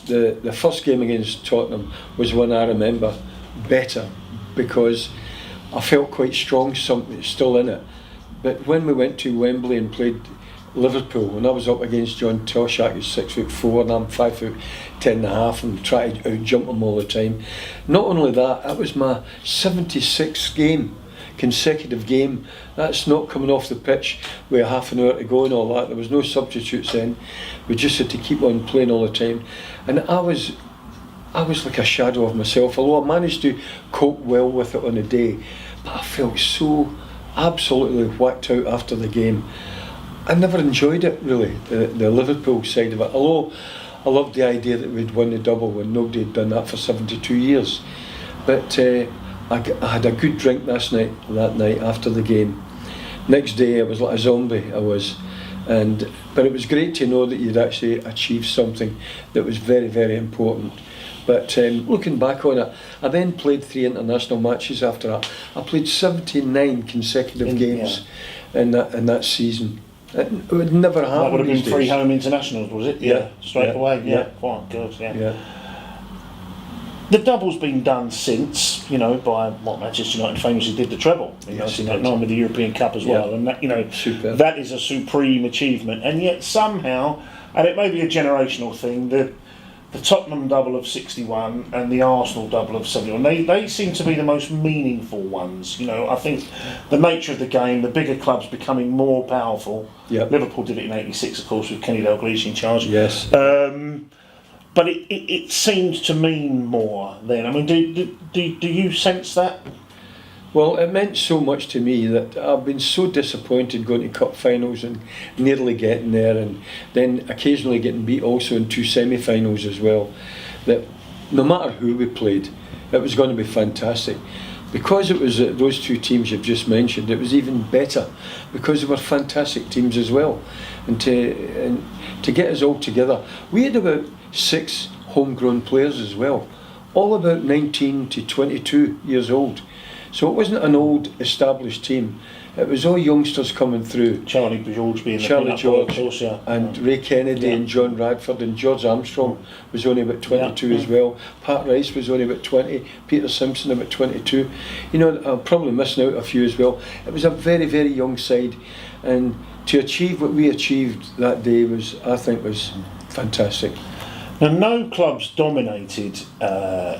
the first game against Tottenham was one I remember better because I felt quite strong, something still in it. But when we went to Wembley and played Liverpool, and I was up against John Toshak, who's 6'4" and I'm 5'10.5" and try to out-jump him all the time. Not only that, that was my 76th consecutive game. That's not coming off the pitch with half an hour to go and all that. There was no substitutes then. We just had to keep on playing all the time. And I was like a shadow of myself, although I managed to cope well with it on the day. But I felt so absolutely whacked out after the game. I never enjoyed it really, the Liverpool side of it, although I loved the idea that we'd won the double when nobody had done that for 72 years. But I had a good drink that night after the game. Next day I was like a zombie, but it was great to know that you'd actually achieved something that was very, very important. But looking back on it, I then played 3 international matches after that. I played 79 consecutive games in that season. It would never happen. That would have been these 3 days. home internationals, was it? Yeah, straight away. Yeah, quite good. Yeah. The double's been done since, by what Manchester United famously did the treble in 1999 with the European Cup as well, and that, that is a supreme achievement. And yet somehow, and it may be a generational thing, the Tottenham double of 61 and the Arsenal double of 71, they seem to be the most meaningful ones. I think the nature of the game, the bigger clubs becoming more powerful. Yep. Liverpool did it in '86, of course, with Kenny Dalglish in charge. Yes. But it seemed to mean more then. I mean, do you sense that? Well, it meant so much to me that I've been so disappointed going to cup finals and nearly getting there, and then occasionally getting beat also in 2 semi-finals as well, that no matter who we played, it was going to be fantastic. Because it was those 2 teams you've just mentioned, it was even better because they were fantastic teams as well. And to get us all together, we had about 6 homegrown players as well, all about 19 to 22 years old. So it wasn't an old established team, it was all youngsters coming through. Charlie George being Charlie George, of course, and Ray Kennedy and John Radford, and George Armstrong was only about 22 as well. Pat Rice was only about 20, Peter Simpson about 22. I'm probably missing out a few as well. It was a very, very young side, and to achieve what we achieved that day was fantastic. Now, no clubs dominated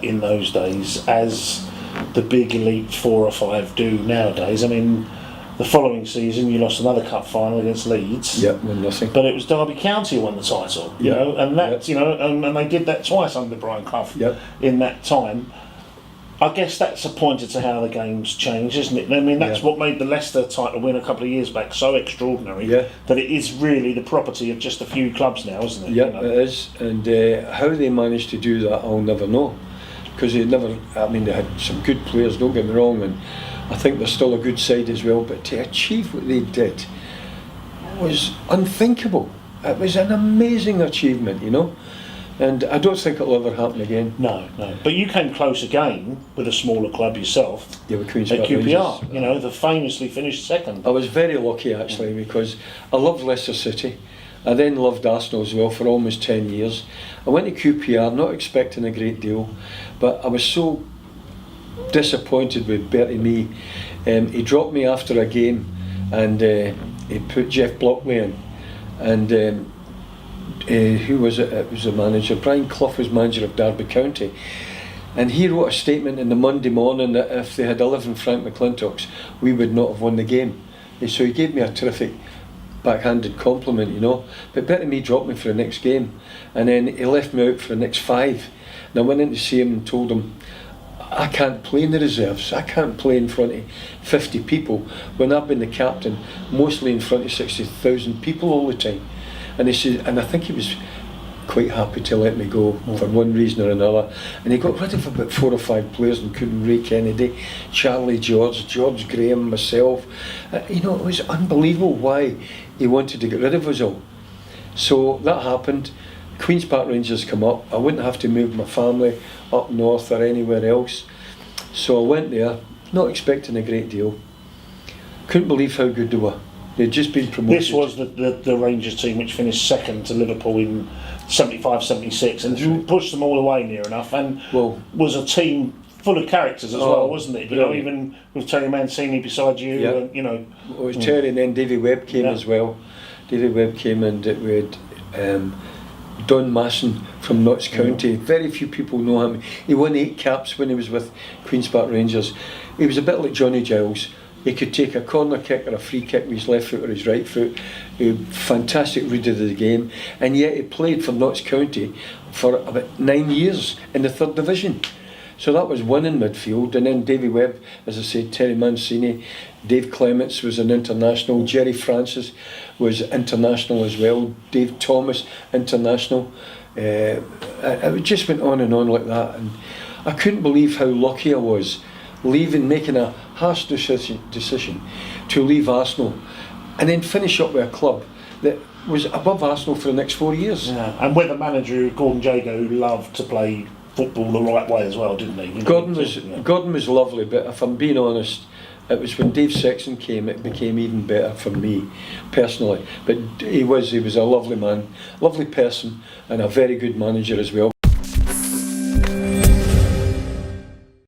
in those days as the big elite 4 or 5 do nowadays. I mean, the following season you lost another cup final against Leeds. Yep, 1-0. But it was Derby County who won the title, and that and they did that twice under Brian Clough in that time. I guess that's a pointer to how the game's changed, isn't it? I mean, that's what made the Leicester title win a couple of years back so extraordinary, that it is really the property of just a few clubs now, isn't it? Yeah, it is. And how they managed to do that, I'll never know. Because they had some good players, don't get me wrong, and I think they're still a good side as well, but to achieve what they did was unthinkable. It was an amazing achievement, and I don't think it'll ever happen again. No. But you came close again with a smaller club yourself. Yeah, with Queen's at Park QPR. Rangers. They famously finished second. I was very lucky actually because I loved Leicester City. I then loved Arsenal as well for almost 10 years. I went to QPR not expecting a great deal, but I was so disappointed with Bertie Mee. He dropped me after a game, and he put Jeff Blockley in, and who was it? It was the manager. Brian Clough was manager of Derby County, and he wrote a statement in the Monday morning that if they had 11 Frank McLintocks, we would not have won the game. So he gave me a terrific backhanded compliment, but Bertie Mee dropped me for the next game, and then he left me out for the next 5, and I went in to see him and told him I can't play in the reserves, I can't play in front of 50 people when I've been the captain mostly in front of 60,000 people all the time. And he said, and I think he was quite happy to let me go for one reason or another, and he got rid of about 4 or 5 players, including Ray Kennedy, Charlie George, George Graham, myself. It was unbelievable why he wanted to get rid of us all. So that happened. Queen's Park Rangers come up. I wouldn't have to move my family up north or anywhere else, so I went there not expecting a great deal. Couldn't believe how good they were. They'd just been promoted. This was the Rangers team which finished second to Liverpool in 75, 76, and That's right. pushed them all away near enough, and was a team full of characters as well, wasn't it? You know, even with Terry Mancini beside you, you know. It was Terry, and then Davy Webb came as well. Davy Webb came, and we had Don Masson from Notts County. Very few people know him. He won 8 caps when he was with Queen's Park Rangers. He was a bit like Johnny Giles. He could take a corner kick or a free kick with his left foot or his right foot. Fantastic reader of the game, and yet he played for Notts County for about 9 years in the 3rd Division. So that was one in midfield, and then Davy Webb, as I said, Terry Mancini, Dave Clements was an international, Jerry Francis was international as well, Dave Thomas international. It just went on and on like that, and I couldn't believe how lucky I was making a harsh decision to leave Arsenal and then finish up with a club that was above Arsenal for the next 4 years. Yeah. And with a manager, Gordon Jago, who loved to play football the right way as well, didn't he? You know, Gordon was lovely, but if I'm being honest, it was when Dave Sexton came it became even better for me personally. But he was a lovely man, lovely person, and a very good manager as well.